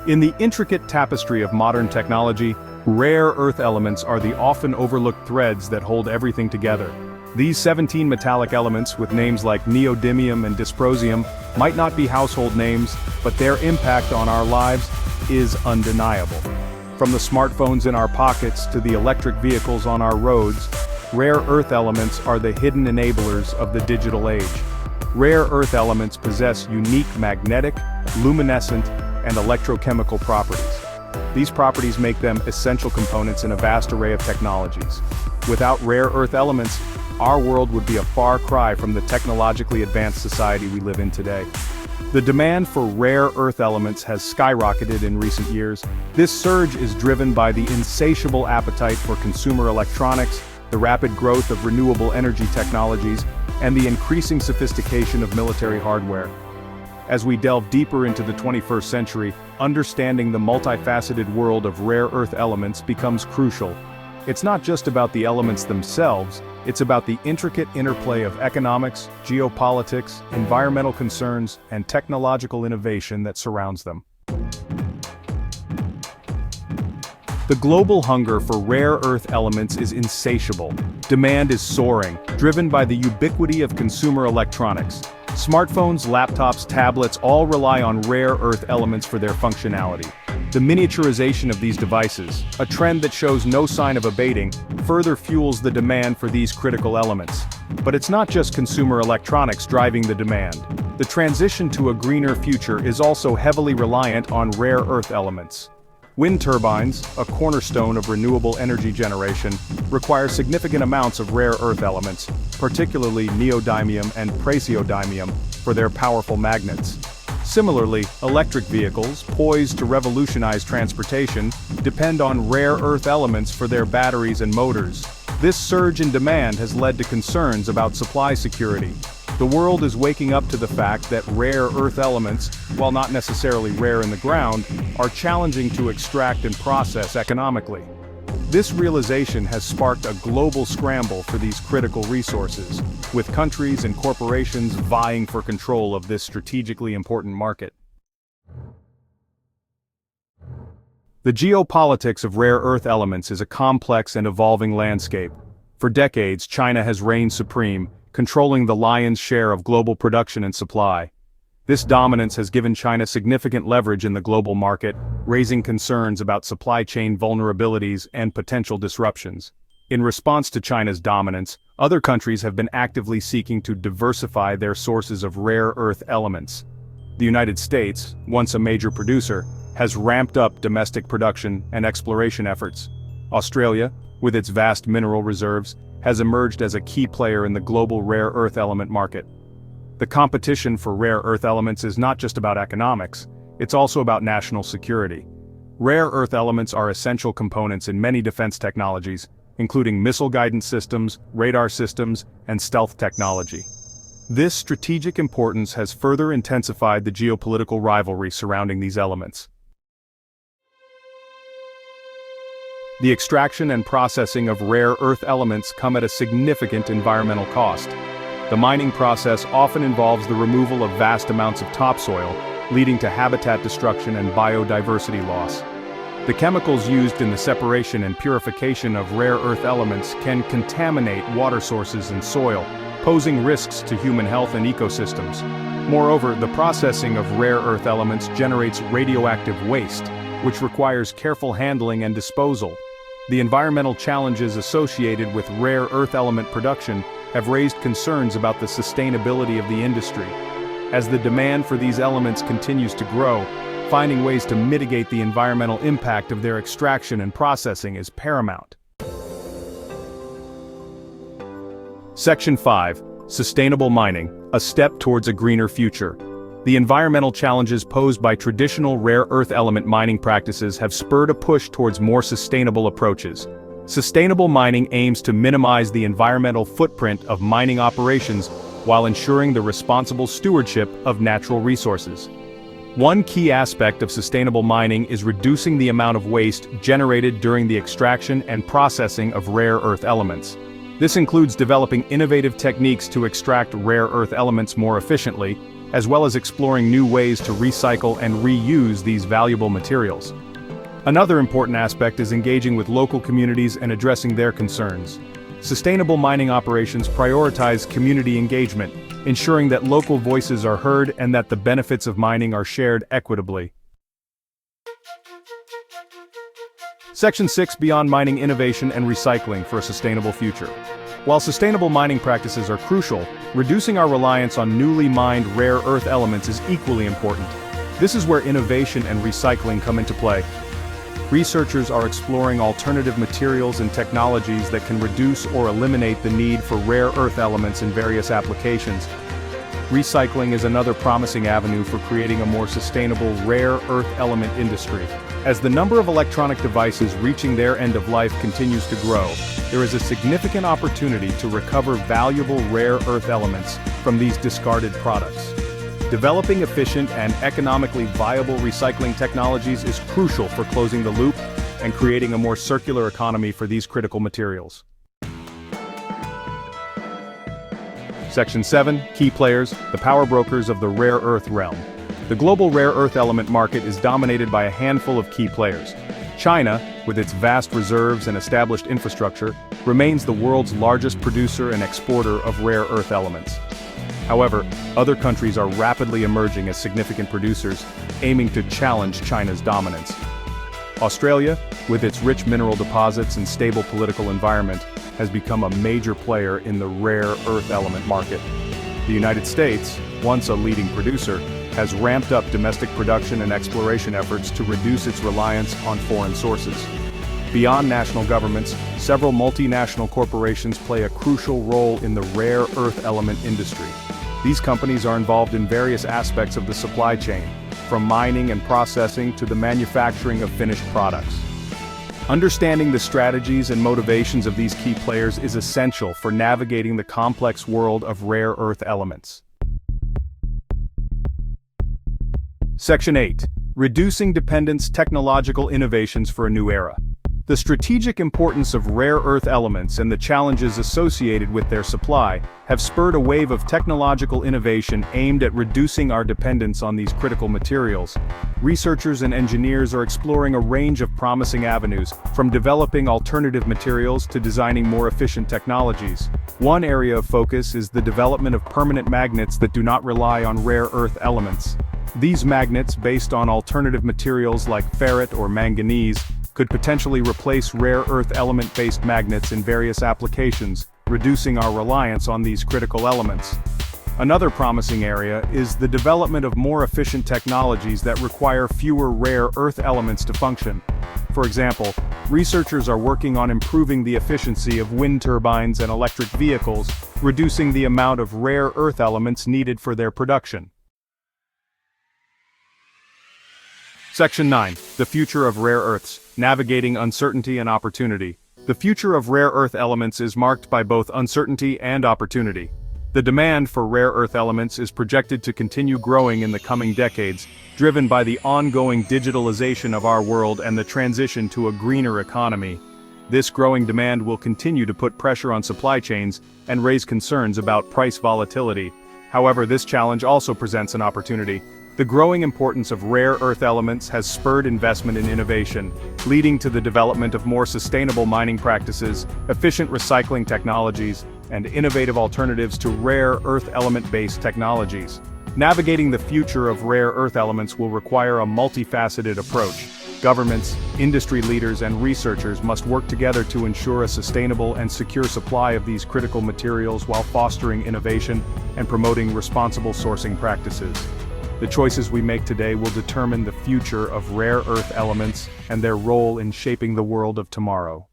In the intricate tapestry of modern technology, rare earth elements are the often overlooked threads that hold everything together. These 17 metallic elements, with names like neodymium and dysprosium, might not be household names, but their impact on our lives is undeniable. From the smartphones in our pockets to the electric vehicles on our roads, rare earth elements are the hidden enablers of the digital age. Rare earth elements possess unique magnetic, luminescent, and electrochemical properties. These properties make them essential components in a vast array of technologies. Without rare earth elements, our world would be a far cry from the technologically advanced society we live in today. The demand for rare earth elements has skyrocketed in recent years. This surge is driven by the insatiable appetite for consumer electronics, the rapid growth of renewable energy technologies, and the increasing sophistication of military hardware. As we delve deeper into the 21st century, understanding the multifaceted world of rare earth elements becomes crucial. It's not just about the elements themselves, it's about the intricate interplay of economics, geopolitics, environmental concerns, and technological innovation that surrounds them. The global hunger for rare earth elements is insatiable. Demand is soaring, driven by the ubiquity of consumer electronics. Smartphones, laptops, tablets all rely on rare earth elements for their functionality. The miniaturization of these devices, a trend that shows no sign of abating, further fuels the demand for these critical elements. But it's not just consumer electronics driving the demand. The transition to a greener future is also heavily reliant on rare earth elements. Wind turbines, a cornerstone of renewable energy generation, require significant amounts of rare earth elements, particularly neodymium and praseodymium, for their powerful magnets. Similarly, electric vehicles, poised to revolutionize transportation, depend on rare earth elements for their batteries and motors. This surge in demand has led to concerns about supply security. The world is waking up to the fact that rare earth elements, while not necessarily rare in the ground, are challenging to extract and process economically. This realization has sparked a global scramble for these critical resources, with countries and corporations vying for control of this strategically important market. The geopolitics of rare earth elements is a complex and evolving landscape. For decades, China has reigned supreme, controlling the lion's share of global production and supply. This dominance has given China significant leverage in the global market, raising concerns about supply chain vulnerabilities and potential disruptions. In response to China's dominance, other countries have been actively seeking to diversify their sources of rare earth elements. The United States, once a major producer, has ramped up domestic production and exploration efforts. Australia, with its vast mineral reserves, has emerged as a key player in the global rare earth element market. The competition for rare earth elements is not just about economics, it's also about national security. Rare earth elements are essential components in many defense technologies, including missile guidance systems, radar systems, and stealth technology. This strategic importance has further intensified the geopolitical rivalry surrounding these elements. The extraction and processing of rare earth elements come at a significant environmental cost. The mining process often involves the removal of vast amounts of topsoil, leading to habitat destruction and biodiversity loss. The chemicals used in the separation and purification of rare earth elements can contaminate water sources and soil, posing risks to human health and ecosystems. Moreover, the processing of rare earth elements generates radioactive waste, which requires careful handling and disposal. The environmental challenges associated with rare earth element production have raised concerns about the sustainability of the industry. As the demand for these elements continues to grow, finding ways to mitigate the environmental impact of their extraction and processing is paramount. Section 5. Sustainable mining, a step towards a greener future. The environmental challenges posed by traditional rare earth element mining practices have spurred a push towards more sustainable approaches. Sustainable mining aims to minimize the environmental footprint of mining operations while ensuring the responsible stewardship of natural resources. One key aspect of sustainable mining is reducing the amount of waste generated during the extraction and processing of rare earth elements. This includes developing innovative techniques to extract rare earth elements more efficiently, as well as exploring new ways to recycle and reuse these valuable materials. Another important aspect is engaging with local communities and addressing their concerns. Sustainable mining operations prioritize community engagement, ensuring that local voices are heard and that the benefits of mining are shared equitably. Section 6: Beyond Mining Innovation and Recycling for a Sustainable Future. While sustainable mining practices are crucial, reducing our reliance on newly mined rare earth elements is equally important. This is where innovation and recycling come into play. Researchers are exploring alternative materials and technologies that can reduce or eliminate the need for rare earth elements in various applications. Recycling is another promising avenue for creating a more sustainable rare earth element industry. As the number of electronic devices reaching their end of life continues to grow, there is a significant opportunity to recover valuable rare earth elements from these discarded products. Developing efficient and economically viable recycling technologies is crucial for closing the loop and creating a more circular economy for these critical materials. Section 7: Key Players, the Power Brokers of the Rare Earth Realm. The global rare earth element market is dominated by a handful of key players. China, with its vast reserves and established infrastructure, remains the world's largest producer and exporter of rare earth elements. However, other countries are rapidly emerging as significant producers, aiming to challenge China's dominance. Australia, with its rich mineral deposits and stable political environment, has become a major player in the rare earth element market. The United States, once a leading producer, has ramped up domestic production and exploration efforts to reduce its reliance on foreign sources. Beyond national governments, several multinational corporations play a crucial role in the rare earth element industry. These companies are involved in various aspects of the supply chain, from mining and processing to the manufacturing of finished products. Understanding the strategies and motivations of these key players is essential for navigating the complex world of rare earth elements. Section 8: Reducing Dependence, Technological Innovations for a New Era. The strategic importance of rare earth elements and the challenges associated with their supply have spurred a wave of technological innovation aimed at reducing our dependence on these critical materials. Researchers and engineers are exploring a range of promising avenues, from developing alternative materials to designing more efficient technologies. One area of focus is the development of permanent magnets that do not rely on rare earth elements. These magnets, based on alternative materials like ferrite or manganese, could potentially replace rare earth element-based magnets in various applications, reducing our reliance on these critical elements. Another promising area is the development of more efficient technologies that require fewer rare earth elements to function. For example, researchers are working on improving the efficiency of wind turbines and electric vehicles, reducing the amount of rare earth elements needed for their production. Section 9: The Future of Rare Earths, Navigating Uncertainty and Opportunity. The future of rare earth elements is marked by both uncertainty and opportunity. The demand for rare earth elements is projected to continue growing in the coming decades, driven by the ongoing digitalization of our world and the transition to a greener economy. This growing demand will continue to put pressure on supply chains and raise concerns about price volatility. However, this challenge also presents an opportunity. The growing importance of rare earth elements has spurred investment in innovation, leading to the development of more sustainable mining practices, efficient recycling technologies, and innovative alternatives to rare earth element-based technologies. Navigating the future of rare earth elements will require a multifaceted approach. Governments, industry leaders, and researchers must work together to ensure a sustainable and secure supply of these critical materials while fostering innovation and promoting responsible sourcing practices. The choices we make today will determine the future of rare earth elements and their role in shaping the world of tomorrow.